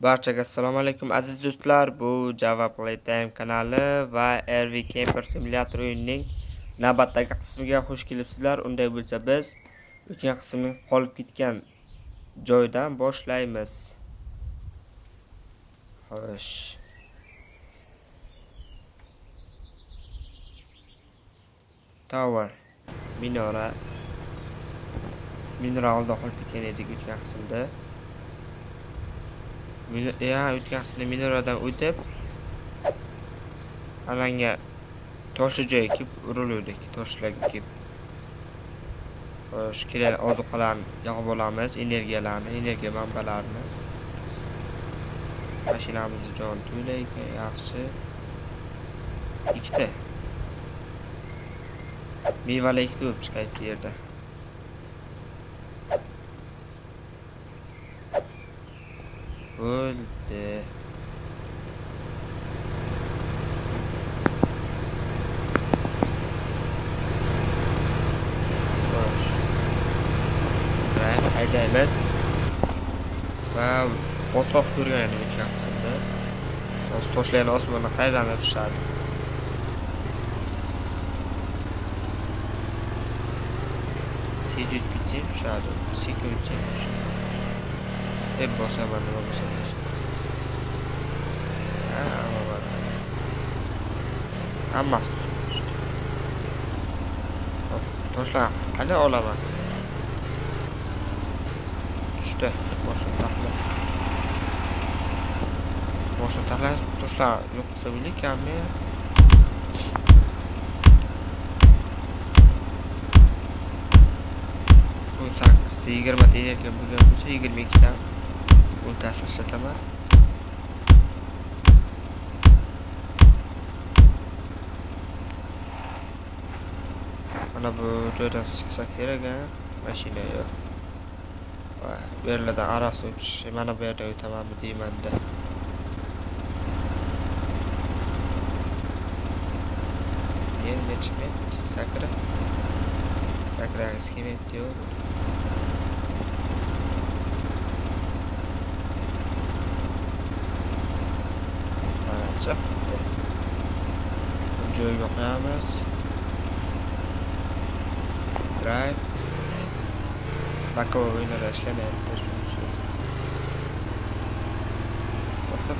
Barchaga assalomu alaykum aziz do'stlar. Bu Java Playtime kanali va RV Camper Simulator o'yinining navbatdagi qismiga xush kelibsizlar. Unday bo'lsa biz o'tgan qismning qolib ketgan joydan boshlaymiz. Xo'sh. Tower, minora oldi qolib ketgan edik o'tgan qismda. O'tgan qismda minoradan o'tib alanga toshli joyga kelib urildik, toshlarga kelib. Xo'sh, kelar ozuqalarni yig'ib olamiz, energiya manbalarini. Mashinamizni jon to'laydi, yaxshi. Ikkita mevali ikkita bo'lib chiqaydi yerda. Bo'ldi. Haydaymiz va o'toq ko'rgan edim o'tgan qismda. Toshlarni osmonga qaylanib tushadi. Tez yetib tushadi, sekin tushadi. Deb bosaman, nima bo'lsa. Hammasi toshlar qanday olaman? Tushdi, boshini taxlab. Toshlar yo'q qilsa bo'larkanmi? 18 ta 20 ta energiya bo'lgan bo'lsa 22 ta o'ltasi ishlataman. Mana bu joydan chiqsa kerak, mashina yo'q. Bu yerlardan arasida o'tish, mana bu yerdan o'tamanmi deyman-da. Endi chiqmaydi, sakragisi kelmaydi yo'q. Joyga qo'yamiz. Drive. Bakovo o'yinlar ishlamayapti.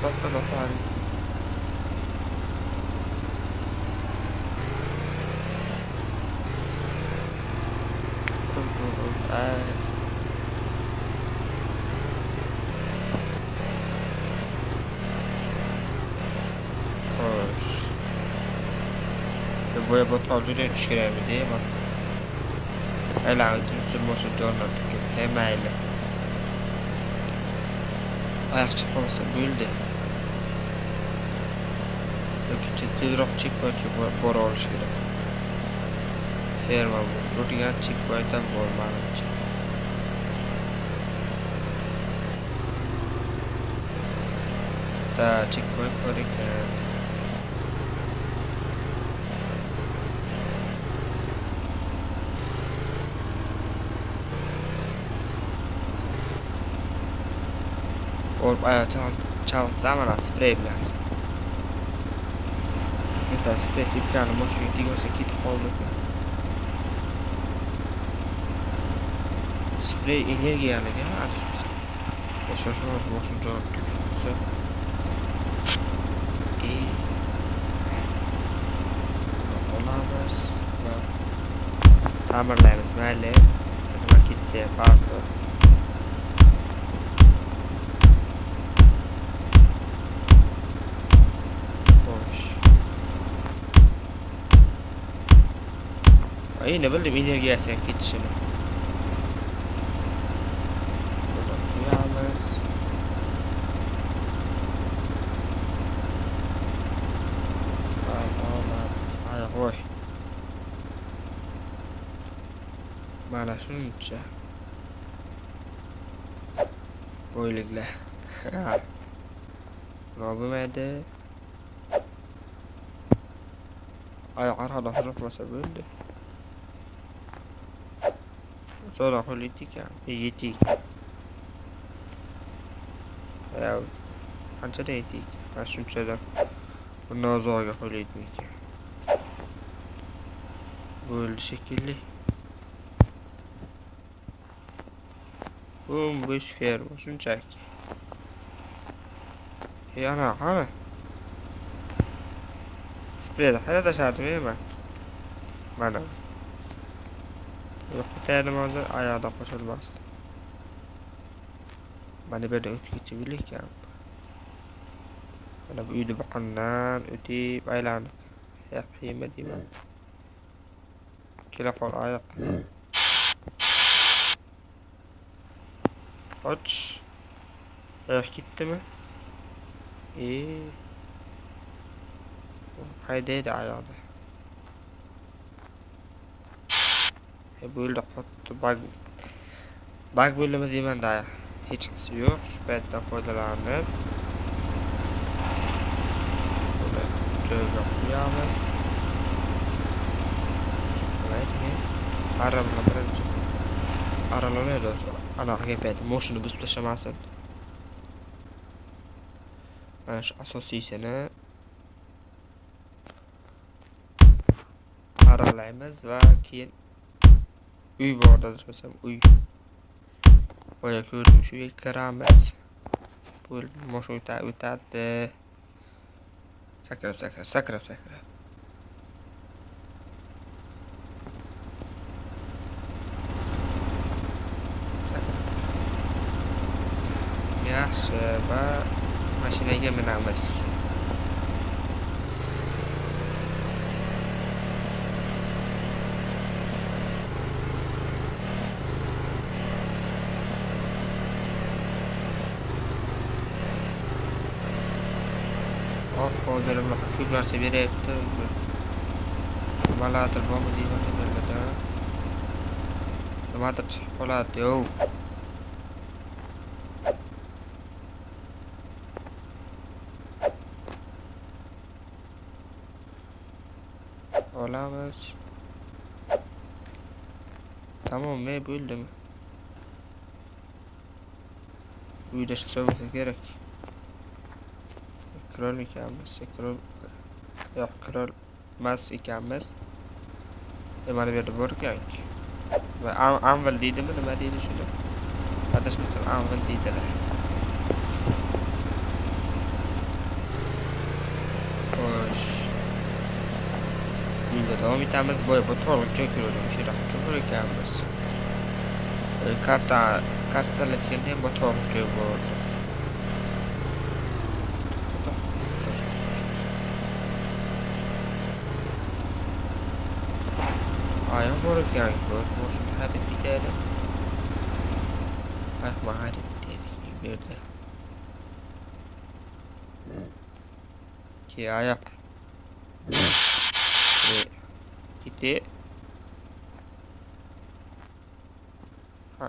To'xta. Boya botqol juda tush kerakmi deyman. Aylanib turmoqchi jonlar tutib, mayli. Oyoq chiqmasa bo'ldi. Yoki tezroq checkpointga bora olish kerak. Ferma bu. O'tgan checkpointdan bo'lmadi. Da checkpoint bor ekan. Olib chalsam mana sprey bilan. Mesela sprey sepkani mashinaga tegmasa ketib qoldi. Sprey energiyaliga adashmasa. Shoshmas mashina jon tuksa. Olamiz va ta'mirlaymiz. Mayli. Nima ketsa farqi. Ne bildim energiyasiga ketishini. Buni qo'yamiz. Qo'y. Mana shuncha. Qo'yliklar. Nima bo'lmaydi? Oyoqlar hozirlashmasa bo'ldi. Sonra politika yetik. qancha deydi ekan? Mana shunchadan bundan uzoqqa qo'ylaydimi ekan? Bo'ldi shekilli. Bo'sh ferma shunchaki. Ana qani? Spreyda qayerda tashardimi men? Mana. Yo'q, bitaydim hozir oyoqda qo'shilmasdi. Mana bu yerda o'tib ketsa ekan. Mana bu uyni biqindan o'tib aylanib. Qiyma deyman. Kela qol oyoq. Och. Oyoq ketdimi? Haydaydi oyoqda. Bo'ldi qotdi bag bo'ldimi deyman-da. Hech qisi yo'q. Shu paytdan foydalanib joyga qo'yamiz. Qilaymi? Arabalar birinchi. Arabalar o'zi anaqa gapaydi. Mashina buzib tashlamasin. Mana shu asosiysini aralaymiz va keyin uy borda desam uy. Boya ko'rdim shu yerga kiramiz. Bo'ldi, mashina o'tadi. Sakrab. Yaxshi, va mashinaga minamiz. Hozir bunaqa ko'p narsa beryapti. Nimalardir bormi deyman yerlarda. Nimadir chiqib qoladi. Yo'q. Olamiz. Tamam, bo'ldimi? Uyda ishlasa kerak. Kirol ekanmiz. Yo'q, kirol emas ekanmiz. Mana bu yerda bor ekan. Va anvil deydimi, nima deydi shuni? Adashmasam anvil deydilar. Xo'sh. Uyda davom etamiz. Boya bu to'g'ri joy ko'rdim. Shu yerda ko'p ekanmiz. Kartalatganda ham bu to'g'ri joy bor. Ayak bor ekan, mashina hadeb bitadi. Hadeb bitadi bu yerda. Ki ayak. Gitti. Ha.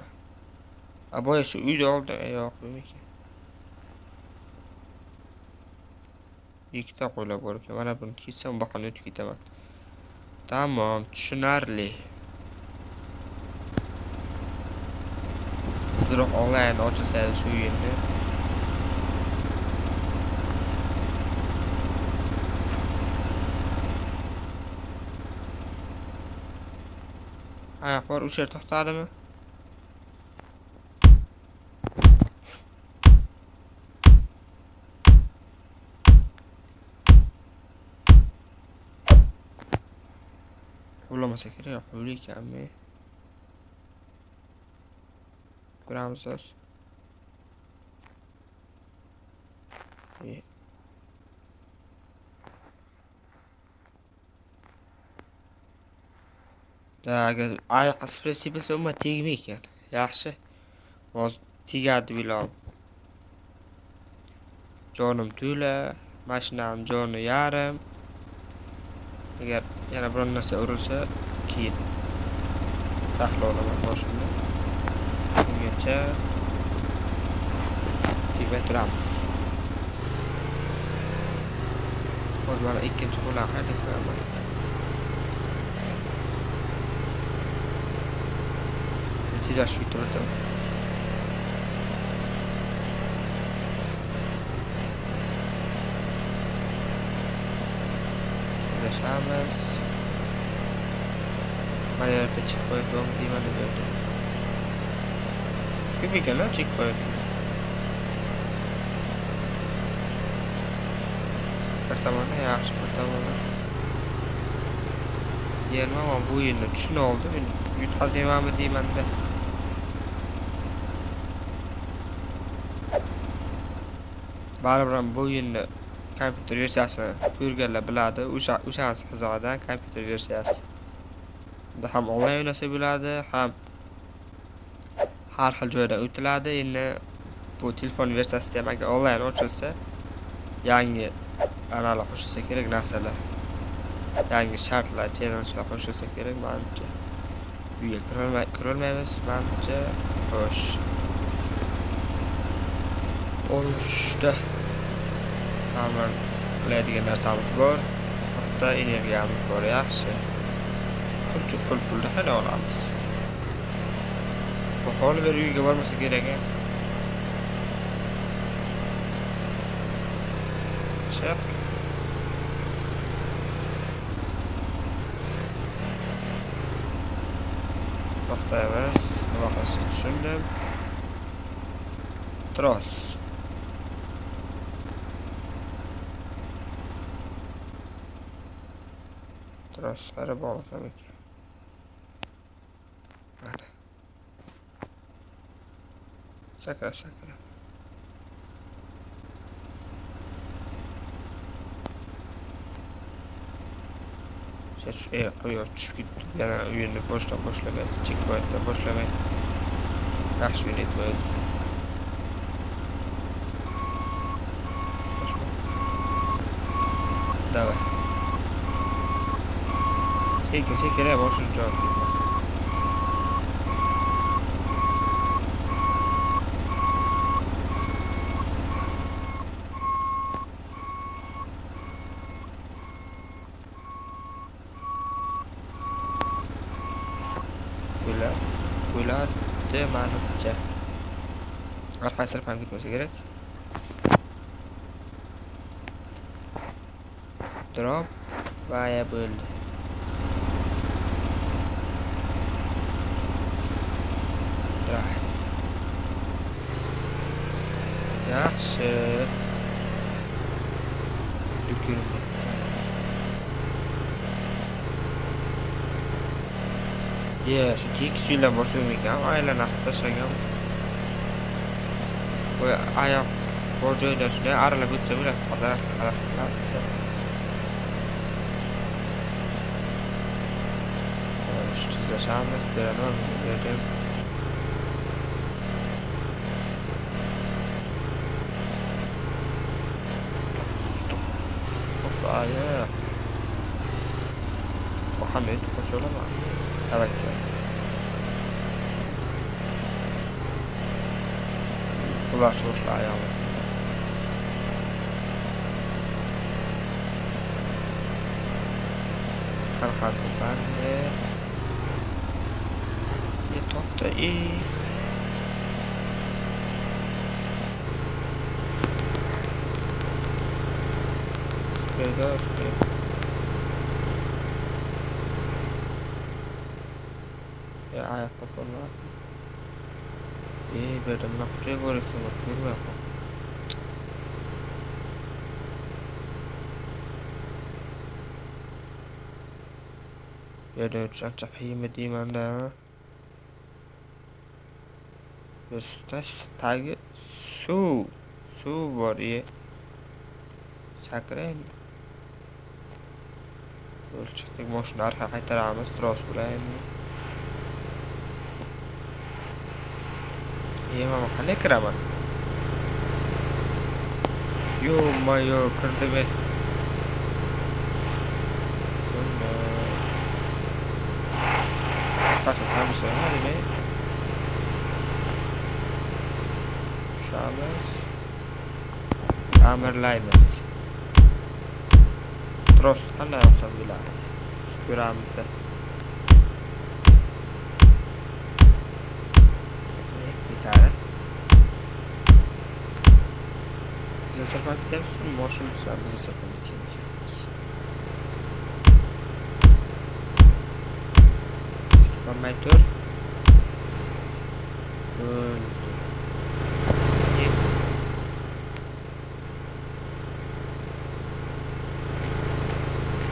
Aboya shu uyda oldi, yo'q ekan. Ikkita qo'ylab bor ekan. Mana buni kessam boqani o'tib ketaman. Tamam, tushunarli. Tezroq onlayn ochilsa shu yerda. Ayoq bor, o'sha yerda to'xtadimi? Qo'llamasa kerak, qo'yli ekanmi? Ko'ramiz o'z. Agar oyoqqa spress bilsa umuman tegmay ekan. Yaxshi. Hozir tegadi bilom. Jonim to'la, mashinam joni yarim. Agar yana biron narsa urilsa, keyin tahlil olaman boshimni. Ungacha tegmay turamiz. Hozir mana ikkinchi qo'lni qayerda qo'yaman? Tezlashib bitirdim. Joylashamiz. Mana yerda checkpoint yo'q deyman deb aytdim. Ko'p ekan-a checkpoint. Bir tomondan yaxshi, bir tomondan. Yerman bu o'yinni tushuna oldi, men yutqazyapmanmi deyman-da. Baribir ham bu o'yinni kompyuter versiyasini ko'rganlar biladi. O'shanisi qizig'idan kompyuter versiyasi. Unda ham onlayn o'ynasa bo'ladi, ham har xil joydan o'tiladi. Endi bu telefon versiyasida ham agar onlayn ochilsa, yangi analar qo'shilsa kerak narsalar. Yangi shartlar, challengelar qo'shilsa kerak menimcha. Uyga kirolmaymiz menimcha. Xo'sh. 13 ta'mir qiladigan narsamiz bor. Bitta energiyamiz bor, yaxshi. Pulni qana olamiz. Bu hol bir uyga bormasa kerak. Shaq. To'xtaymiz. Nima qilishni tushundim. Tros. Troslari bog'lasam ekan. Mana. Sakra. Quyosh tushib ketdi. Yana o'yinni boshlagan. Checkpointdan boshlagan. Yaxshi o'yin etmaydi. Давай. Sekin boshini javob bermas. Bo'ladi menimcha. Orqasiga ham ketmasa kerak. Drop vaya bo'ldi. Drive. Yaxshi. Yukurdi. Shu tekis yo'ldan boshlayman ekan, aylanib tashlagan. Bu oyoq bu joyda shunday aralab o'tsa bo'ladi, qadar qiladi. Tizlashamiz, beraman, berdim. Hoppa, Muhammed qo'shulaman. Tavakkal. Ulash ayağımı. Kalkardı ben de. Tohta iyi. Spreyda. Ayakta sonra. Benim nakçıya göre ki bakıyorum ya. Ya da uçak çapayım edeyim anda. Üsttaş tagi su var ya. Sakran. Ölçeklik moşunu arka kaytarağımız tros bulayım. Iya mama kan keraman. Yo mayo kırdı be. Kaç tam bir şey hadi be. Uçağımız. Tamirlayımız. Trost kanday yapsam bile. Şüküramızda. Bize sapar gider misin? Moşun bize sapar gider. boshlanmay tur.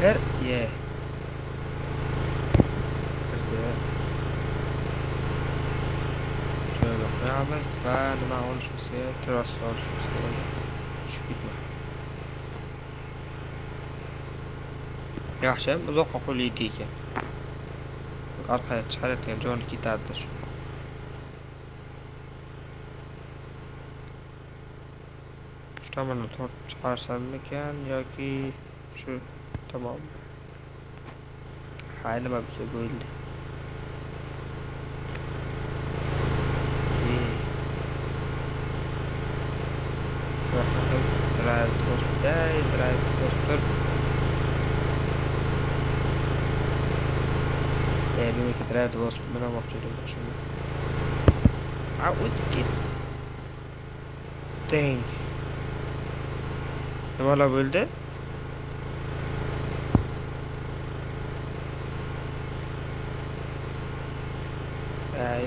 Kir, ye. Kirdi. Şöyle koyamiz va nima olishimiz kerak? Tros olishimiz kerak. Tushib ketma. Yaxshi, uzoqqa qo'yildi ekan. Orqaga chiqarayotgan jo'ni ketadi shu. Shu tomondan tortib chiqarsammikan yoki shu tomon. Ha, nima bo'lsa bo'ldi. Drive toster. Meniki drive toster bilan moqchi edim shuni. O'tib ketdi. Dang. Nimalar bo'ldi?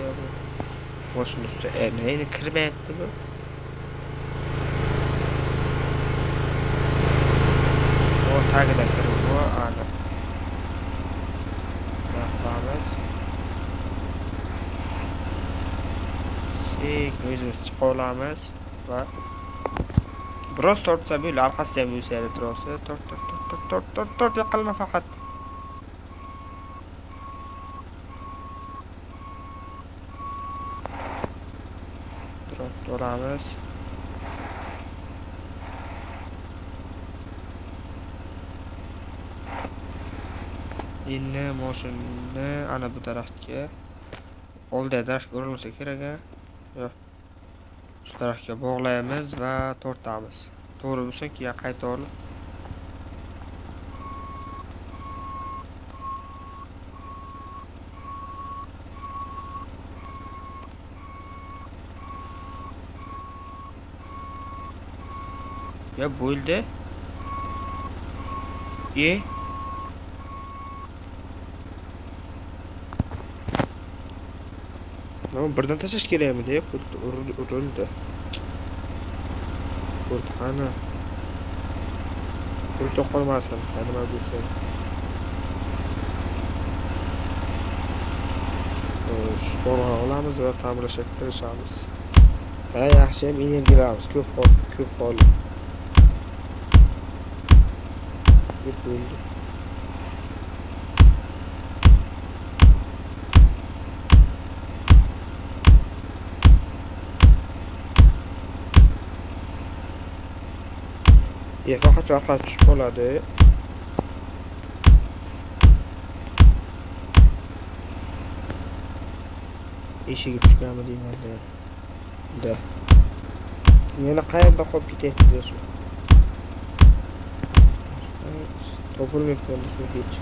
Yo'q. Boshning ustida neyni kirmayapti bu? Tagidan kirib bu ana. Yaxshimiz. O'zimiz chiqa olamiz va biroz tortsa bo'ldi, orqasiga ham yusaydi trosi. Tort yiqilma faqat. Trot olamiz. Endi mashinani ana bu daraxtga oldi daraxtga urilmasa kerak. Yo'q. Shu tarafga bog'laymiz va tortamiz. To'g'ri bo'lsa keyin qayta olib ya bo'ldi. Ama birdan tashlash kerakmi deb urildi. Qani. Pulto qolmasin, nima bo'lsa. Shpora olamiz va ta'mirlashga kirishamiz. Ha, yaxshi ham energiyamiz ko'p qoldi. Ko'p bo'ldi. Faqat orqaga tushib qoladi. Eshigi tushganmi deyman da. Yana qayerda qolib ketyapti shu? Topilmay qoldi shu hech.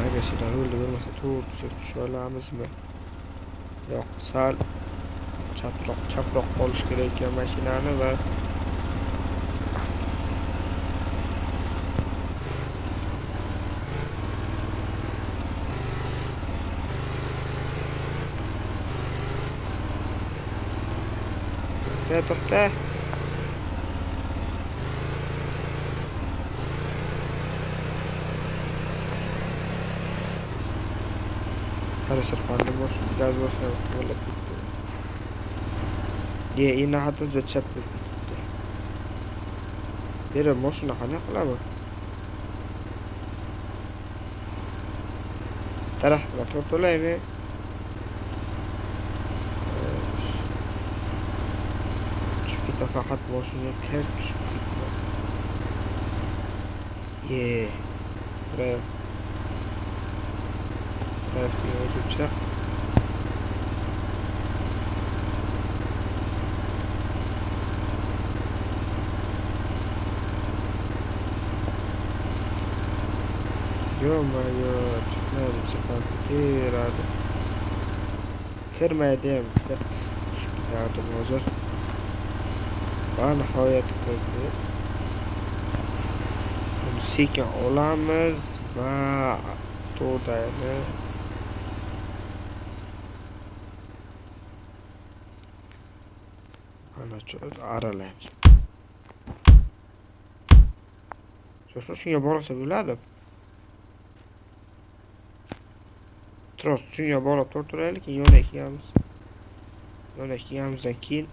Arkadaşlar öyle olmasa tutup olamizmi? Yo'q, sal chaproq qolish kerak ekan mashinani va to'xta. Qarasir qanday bosh gaz bosgan bo'lib ketdi. Endi hatto chap ketdi. Bera mashina qanday qilaman? Tarafga tortolaymi? Tushib ketdi faqat mashina kir tushib ketdi. Buraya tarafdan o'tuvchi. Yo-mayo, chiqmaydi, chiqib ketaveradi. Kirmaydi ham bitta tushib ketardim hozir. Va nihoyat kirdi. Buni sekin olamiz va to'rdayni mana shu aralaymiz. Shunga bog'lasa bo'ladi. Tros shunga bog'lab tortiraylik, yo'nak kiyamizdan keyin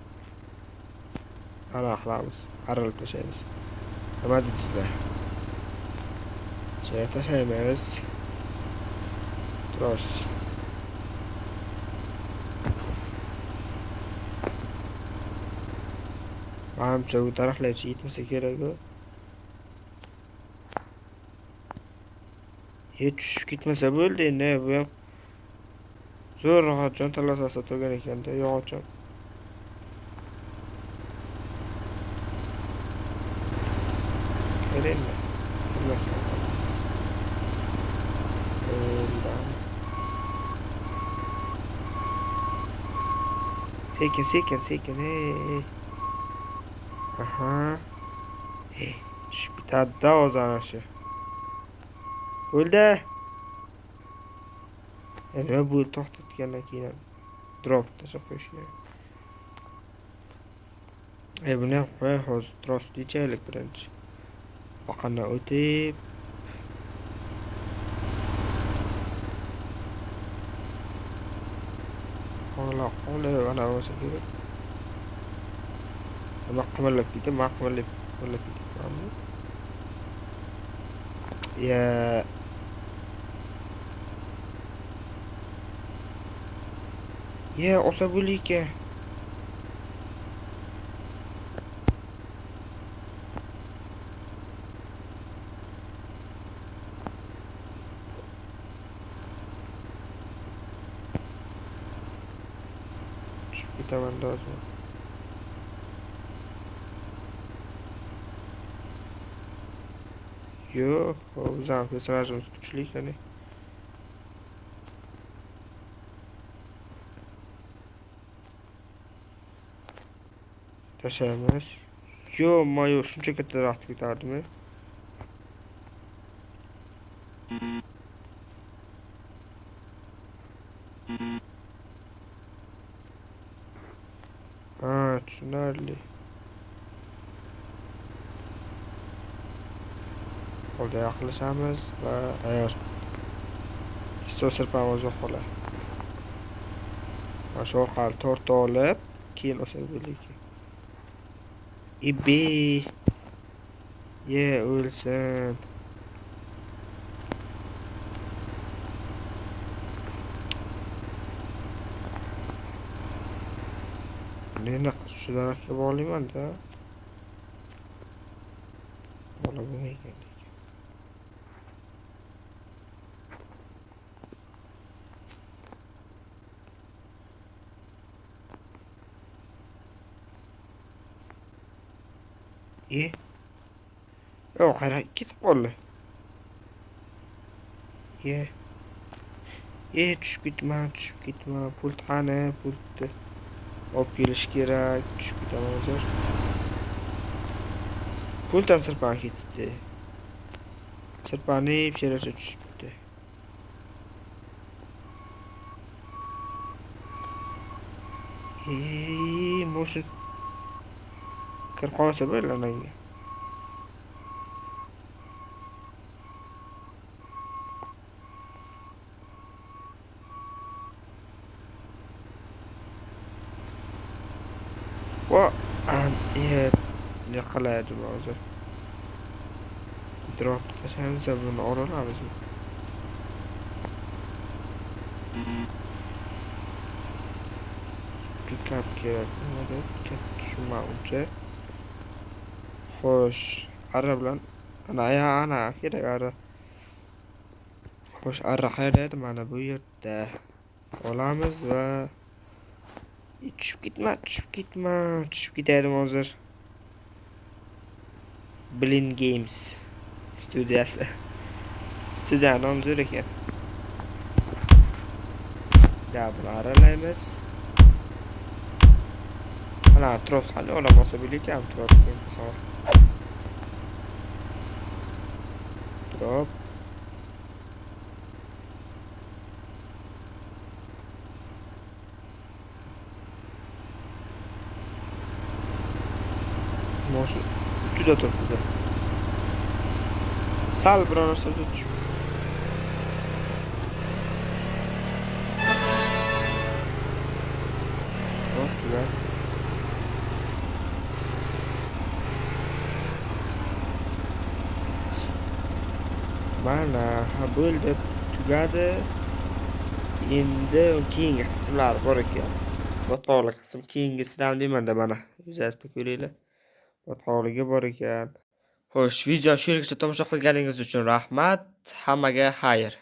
qilamiz, aralab tashlaymiz. Nima deysizlar? Shunga tashlaymiz. Tros. Manimcha bu taraflarcha yetmasa kerak-ku. Tushib ketmasa bo'ldi endi, bu ham zo'rg'a cho'ntalasasa turgan ekanda, yog'ochim. Kerakmi? Kirmasdan qolamiz. Sekin, hey. Aha. Tushib ketadi-da o'zanashi. Bo'ldi. Nima bu to'xtatgandan keyin drop tashlab qo'yish kerak. Buni ham qo'y hozir tros deychaylik birinchi. Boqandan o'tib qolib ana bo'lsa kerak. Nima qimirlab ketdi? Qimirlab ketibmanmi? Olsa bo'layki. Tushib ketaman lozim. Yo'q, o'zim personajimiz kuchli ekan. Tashlaymiz. Yo-mayo, shuncha katta daraxt ketardimi? Tushunarli. Qo'lda yaqinlashamiz va sirpamiz yo'qolar. Mana shu orqali torta olib, keyin o'sa bo'laylik. O'lsin. Endi shu daraxtga bog'layman-da. Bola bo'lmaygan. Yo'q, qarang, ketib qoldi. Tushib ketma. Pult qani? Pultni olib kelish kerak. Tushib ketaman hozir. Pultdan sirpanib ketibdi. Sirpanib, sherasi tushibdi. Motion kirib qolsa bo'ladimi? Ne qilaydi hozir? Drop tashlaymiz, buni oralamizmi? Pick-up kerak. Nima deb katta tushunmaguncha. Xo'sh, ara bilan ana kerak ara. Xo'sh, arra qayerda edi? Mana bu yerda. Olamiz va tushib ketma. Tushib ketaydim hozir. Blind Games studiyasi. Studiya nomi zo'r ekan. Buni aralaymiz. Mana tros qanday olamasa bilekan tros keyin drop. Moshina juda turibdi. Sal biror narsa tush. Güzel. Mana bo'ldi, tugadi. Endi keyingi qismlar bor ekan. Botqoqli qism keyingisida ham deyman-da mana. O'zingizlar ko'ringlar. Botqoqligi bor ekan. Xo'sh, video shu yergacha tomosha qilganingiz uchun rahmat. Hammaga xayr.